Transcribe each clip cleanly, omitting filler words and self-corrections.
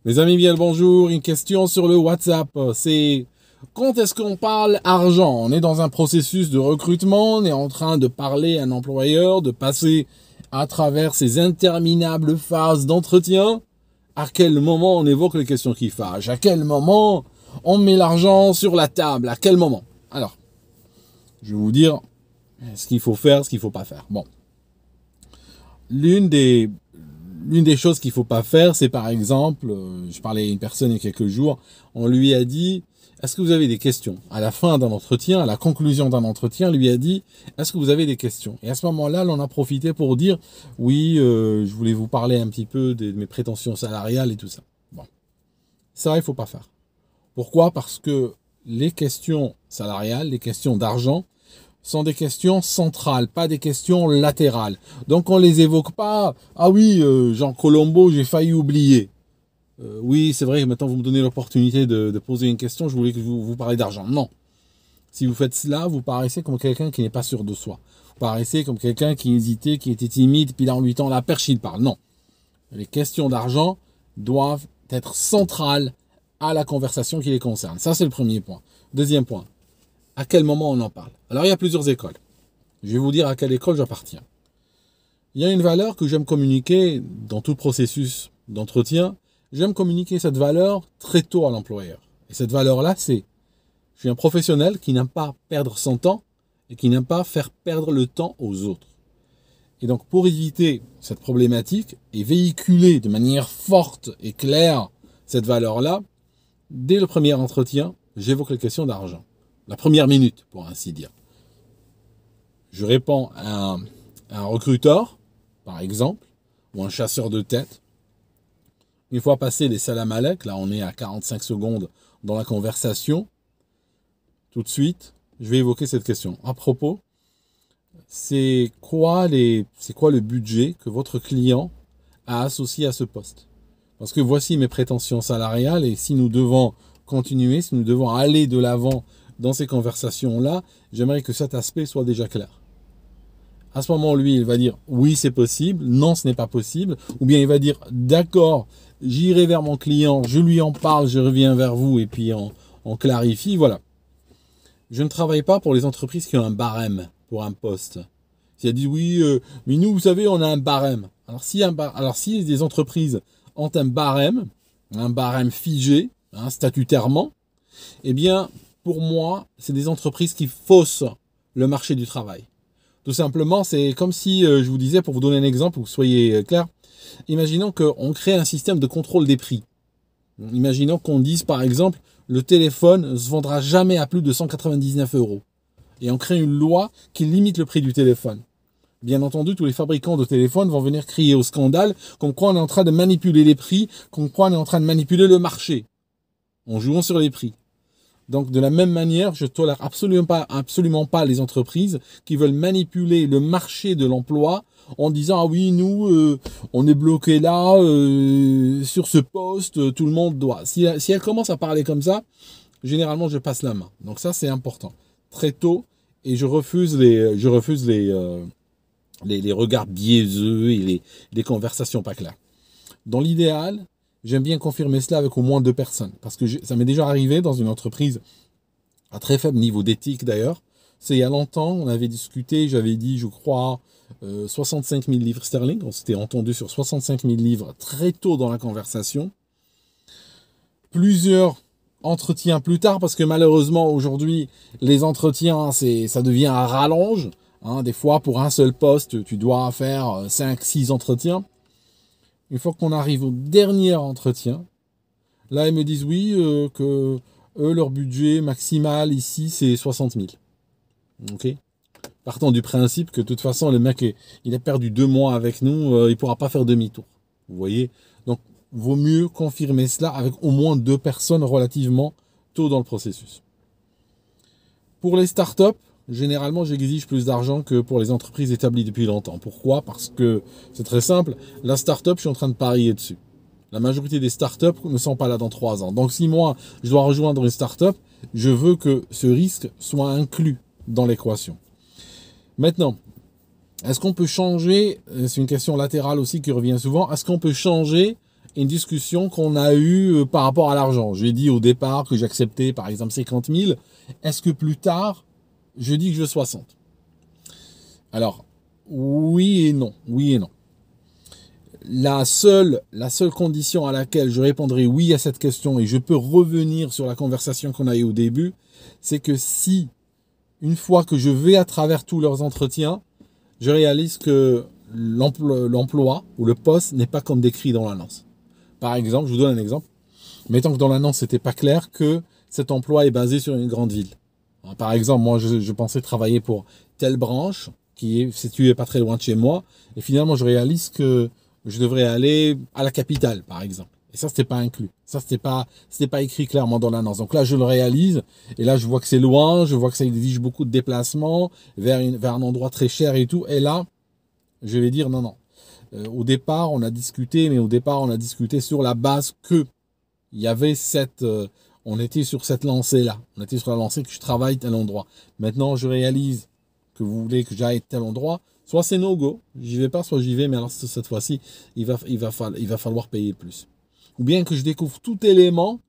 Mes amis, bien le bonjour. Une question sur le WhatsApp. C'est quand est-ce qu'on parle argent? On est dans un processus de recrutement. On est en train de parler à un employeur, de passer à travers ces interminables phases d'entretien. À quel moment on évoque les questions qui fâchent? À quel moment on met l'argent sur la table? À quel moment? Alors, je vais vous dire ce qu'il faut faire, ce qu'il faut pas faire. Bon. L'une des choses qu'il faut pas faire, c'est par exemple, je parlais à une personne il y a quelques jours, on lui a dit, est-ce que vous avez des questions? À la fin d'un entretien, à la conclusion d'un entretien, on lui a dit, est-ce que vous avez des questions? Et à ce moment-là, on a profité pour dire, oui, je voulais vous parler un petit peu de mes prétentions salariales et tout ça. Bon, ça, il faut pas faire. Pourquoi? Parce que les questions salariales, les questions d'argent, sont des questions centrales, pas des questions latérales. Donc on les évoque pas. Ah oui, Jean Colombo, j'ai failli oublier. Oui, c'est vrai, maintenant vous me donnez l'opportunité de poser une question, je voulais que vous parliez d'argent. Non. Si vous faites cela, vous paraissez comme quelqu'un qui n'est pas sûr de soi. Vous paraissez comme quelqu'un qui hésitait, qui était timide, puis là on lui tend la perche, il parle. Non. Les questions d'argent doivent être centrales à la conversation qui les concerne. Ça, c'est le premier point. Deuxième point. À quel moment on en parle? Alors, il y a plusieurs écoles. Je vais vous dire à quelle école j'appartiens. Il y a une valeur que j'aime communiquer dans tout processus d'entretien. J'aime communiquer cette valeur très tôt à l'employeur. Et cette valeur-là, c'est je suis un professionnel qui n'aime pas perdre son temps et qui n'aime pas faire perdre le temps aux autres. Et donc, pour éviter cette problématique et véhiculer de manière forte et claire cette valeur-là, dès le premier entretien, j'évoque les questions d'argent. La première minute, pour ainsi dire. Je réponds à un recruteur, par exemple, ou un chasseur de tête. Une fois passé les salam alek, là on est à 45 secondes dans la conversation, tout de suite, je vais évoquer cette question. À propos, c'est quoi le budget que votre client a associé à ce poste? Parce que voici mes prétentions salariales et si nous devons continuer, si nous devons aller de l'avant dans ces conversations-là, j'aimerais que cet aspect soit déjà clair. À ce moment, lui, il va dire oui, c'est possible, non, ce n'est pas possible, ou bien il va dire d'accord, j'irai vers mon client, je lui en parle, je reviens vers vous et puis on clarifie, voilà. Je ne travaille pas pour les entreprises qui ont un barème pour un poste. Si elle dit oui, mais nous, vous savez, on a un barème. Alors si des entreprises ont un barème figé, statutairement, eh bien, pour moi, c'est des entreprises qui faussent le marché du travail. Tout simplement, c'est comme si, je vous disais, pour vous donner un exemple, pour que vous soyez clair, imaginons qu'on crée un système de contrôle des prix. Imaginons qu'on dise, par exemple, le téléphone ne se vendra jamais à plus de 199 €. Et on crée une loi qui limite le prix du téléphone. Bien entendu, tous les fabricants de téléphones vont venir crier au scandale, comme quoi on est en train de manipuler les prix, comme quoi on est en train de manipuler le marché, en jouant sur les prix. Donc, de la même manière, je tolère absolument pas les entreprises qui veulent manipuler le marché de l'emploi en disant ah oui, nous, on est bloqué là, sur ce poste, tout le monde doit. Si elle commence à parler comme ça, généralement, je passe la main. Donc ça, c'est important. Très tôt, et je refuse les regards biaiseux et les conversations pas claires. Dans l'idéal, j'aime bien confirmer cela avec au moins 2 personnes. Parce que ça m'est déjà arrivé dans une entreprise à très faible niveau d'éthique d'ailleurs. C'est il y a longtemps, on avait discuté, j'avais dit, je crois, 65 000 livres sterling. On s'était entendu sur 65 000 livres très tôt dans la conversation. Plusieurs entretiens plus tard, parce que malheureusement aujourd'hui, les entretiens, ça devient à rallonge. Des fois, pour un seul poste, tu dois faire 5-6 entretiens. Une fois qu'on arrive au dernier entretien, là, ils me disent oui, que eux, leur budget maximal ici, c'est 60 000. Ok. Partant du principe que de toute façon, le mec, il a perdu 2 mois avec nous, il ne pourra pas faire demi-tour. Vous voyez? Donc, vaut mieux confirmer cela avec au moins 2 personnes relativement tôt dans le processus. Pour les startups, généralement, j'exige plus d'argent que pour les entreprises établies depuis longtemps. Pourquoi? Parce que c'est très simple. La startup, je suis en train de parier dessus. La majorité des startups ne sont pas là dans 3 ans. Donc, si moi, je dois rejoindre une startup, je veux que ce risque soit inclus dans l'équation. Maintenant, est-ce qu'on peut changer, c'est une question latérale aussi qui revient souvent, est-ce qu'on peut changer une discussion qu'on a eue par rapport à l'argent. Je lui ai dit au départ que j'acceptais par exemple 50 000. Est-ce que plus tard, je dis que je veux 60? Alors, oui et non. Oui et non. La seule condition à laquelle je répondrai oui à cette question, et je peux revenir sur la conversation qu'on a eue au début, c'est que si, une fois que je vais à travers tous leurs entretiens, je réalise que l'emploi ou le poste n'est pas comme décrit dans l'annonce. Par exemple, je vous donne un exemple. Mettons que dans l'annonce, c'était pas clair que cet emploi est basé sur une grande ville. Par exemple, moi, je pensais travailler pour telle branche qui est située pas très loin de chez moi, et finalement, je réalise que je devrais aller à la capitale, par exemple. Et ça, c'était pas inclus. Ça, c'était pas écrit clairement dans l'annonce. Donc là, je le réalise, et là, je vois que c'est loin, je vois que ça exige beaucoup de déplacements vers un endroit très cher et tout. Et là, je vais dire non. Au départ, on a discuté, mais au départ, on a discuté sur la base que il y avait on était sur cette lancée-là. On était sur la lancée que je travaille tel endroit. Maintenant, je réalise que vous voulez que j'aille tel endroit. Soit c'est no go, j'y vais pas, soit j'y vais, mais alors cette fois-ci, il va falloir payer plus. Ou bien que je découvre tout élément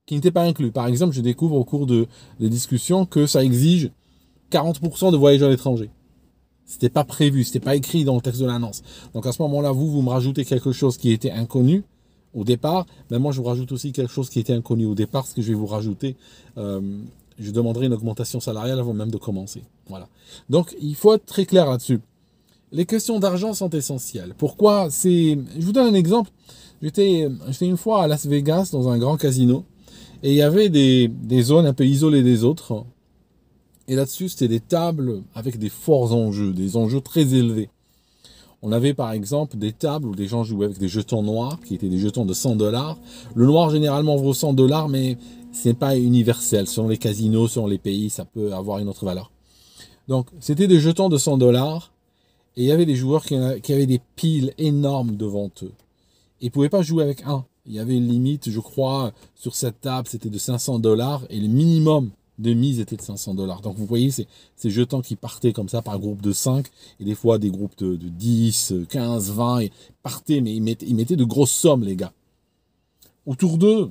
qui n'était pas inclus. Par exemple, je découvre au cours des discussions que ça exige 40% de voyageurs à l'étranger. C'était pas prévu, c'était pas écrit dans le texte de l'annonce. Donc à ce moment-là, vous me rajoutez quelque chose qui était inconnu au départ. Mais moi, je vous rajoute aussi quelque chose qui était inconnu au départ, ce que je vais vous rajouter. Je demanderai une augmentation salariale avant même de commencer. Voilà. Donc, il faut être très clair là-dessus. Les questions d'argent sont essentielles. Pourquoi? Je vous donne un exemple. J'étais une fois à Las Vegas dans un grand casino et il y avait des zones un peu isolées des autres. Et là-dessus, c'était des tables avec des forts enjeux, des enjeux très élevés. On avait par exemple des tables où des gens jouaient avec des jetons noirs, qui étaient des jetons de 100 $. Le noir généralement vaut 100 $, mais ce n'est pas universel. Selon les casinos, selon les pays, ça peut avoir une autre valeur. Donc, c'était des jetons de 100 $. Et il y avait des joueurs qui avaient des piles énormes devant eux. Ils ne pouvaient pas jouer avec un. Il y avait une limite, je crois, sur cette table, c'était de 500 $. Et le minimum de mise était de 500 $. Donc vous voyez ces jetons qui partaient comme ça par groupe de 5 et des fois des groupes de 10, 15, 20 et partaient, mais ils mettaient de grosses sommes, les gars. Autour d'eux,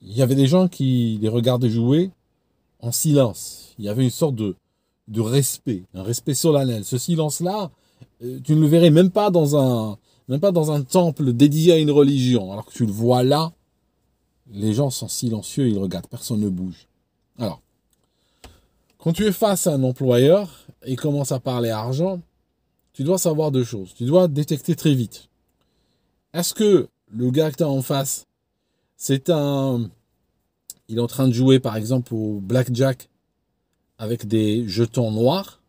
il y avait des gens qui les regardaient jouer en silence. Il y avait une sorte de respect, un respect solennel. Ce silence-là, tu ne le verrais même pas dans un temple dédié à une religion. Alors que tu le vois là, les gens sont silencieux, ils regardent, personne ne bouge. Alors, quand tu es face à un employeur et commence à parler argent, tu dois savoir deux choses. Tu dois détecter très vite. Est-ce que le gars que tu as en face, il est en train de jouer par exemple au blackjack avec des jetons noirs,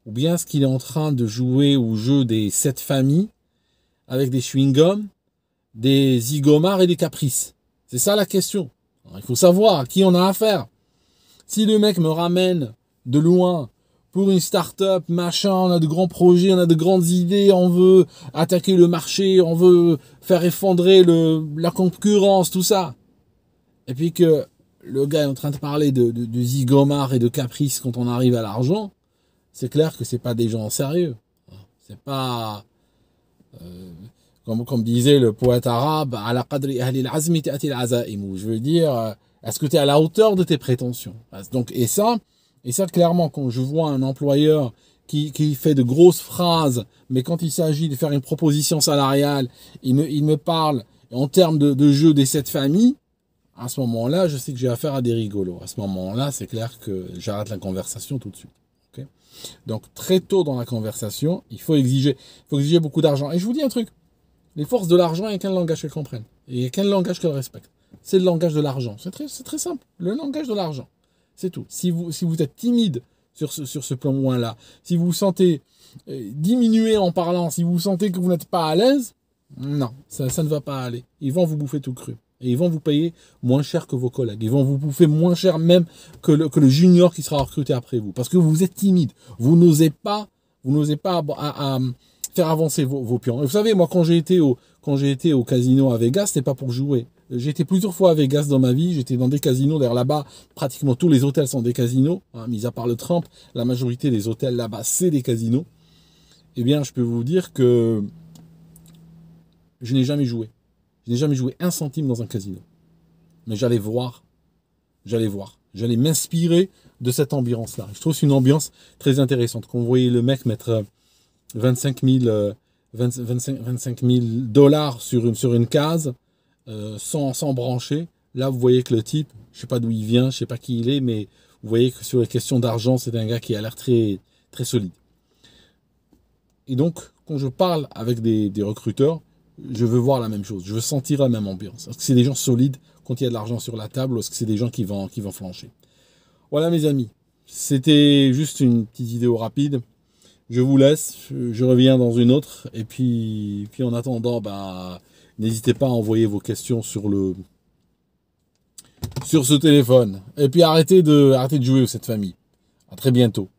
ou bien est-ce qu'il est en train de jouer au jeu des 7 familles avec des chewing-gums, des zigomards et des caprices? C'est ça la question. Alors, il faut savoir à qui on a affaire. Si le mec me ramène de loin pour une start-up, machin, on a de grands projets, on a de grandes idées, on veut attaquer le marché, on veut faire effondrer la concurrence, tout ça. Et puis que le gars est en train de parler de zigomards et de caprices quand on arrive à l'argent, c'est clair que c'est pas des gens sérieux. C'est pas... comme disait le poète arabe, ala qadri ahli al-azmi ta'ti al-azaim. Je veux dire, est-ce que tu es à la hauteur de tes prétentions? Donc, et ça, clairement, quand je vois un employeur qui fait de grosses phrases, mais quand il s'agit de faire une proposition salariale, il me parle en termes de jeu des 7 familles, à ce moment-là, je sais que j'ai affaire à des rigolos. À ce moment-là, c'est clair que j'arrête la conversation tout de suite. Okay? Donc, très tôt dans la conversation, il faut exiger beaucoup d'argent. Et je vous dis un truc, les forces de l'argent, il n'y a qu'un langage qu'elles comprennent. Et il n'y a qu'un langage qu'elles respectent. C'est le langage de l'argent. C'est très simple. Le langage de l'argent. C'est tout. Si vous êtes timide sur ce point-là, si vous vous sentez diminué en parlant, si vous sentez que vous n'êtes pas à l'aise, non, ça ne va pas aller. Ils vont vous bouffer tout cru. Et ils vont vous payer moins cher que vos collègues. Ils vont vous bouffer moins cher même que le junior qui sera recruté après vous. Parce que vous êtes timide. Vous n'osez pas à faire avancer vos pions. Et vous savez, moi, quand j'ai été au casino à Vegas, c'était pas pour jouer. J'ai été plusieurs fois à Vegas dans ma vie. J'étais dans des casinos. D'ailleurs, là-bas, pratiquement tous les hôtels sont des casinos. Mis à part le Trump, la majorité des hôtels là-bas, c'est des casinos. Eh bien, je peux vous dire que je n'ai jamais joué. Je n'ai jamais joué un centime dans un casino. Mais j'allais voir. J'allais m'inspirer de cette ambiance-là. Je trouve que c'est une ambiance très intéressante. Quand vous voyez le mec mettre 25 000 dollars sur une case, sans brancher, là vous voyez que le type, je sais pas d'où il vient, je sais pas qui il est, mais vous voyez que sur les questions d'argent, c'est un gars qui a l'air très, très solide. Et donc, quand je parle avec des recruteurs, je veux voir la même chose. Je veux sentir la même ambiance. Est-ce que c'est des gens solides quand il y a de l'argent sur la table ou est-ce que c'est des gens qui vont flancher? Voilà mes amis. C'était juste une petite vidéo rapide. Je vous laisse. Je reviens dans une autre. Et puis en attendant, n'hésitez pas à envoyer vos questions sur ce téléphone. Et puis arrêtez de jouer avec cette famille. À très bientôt.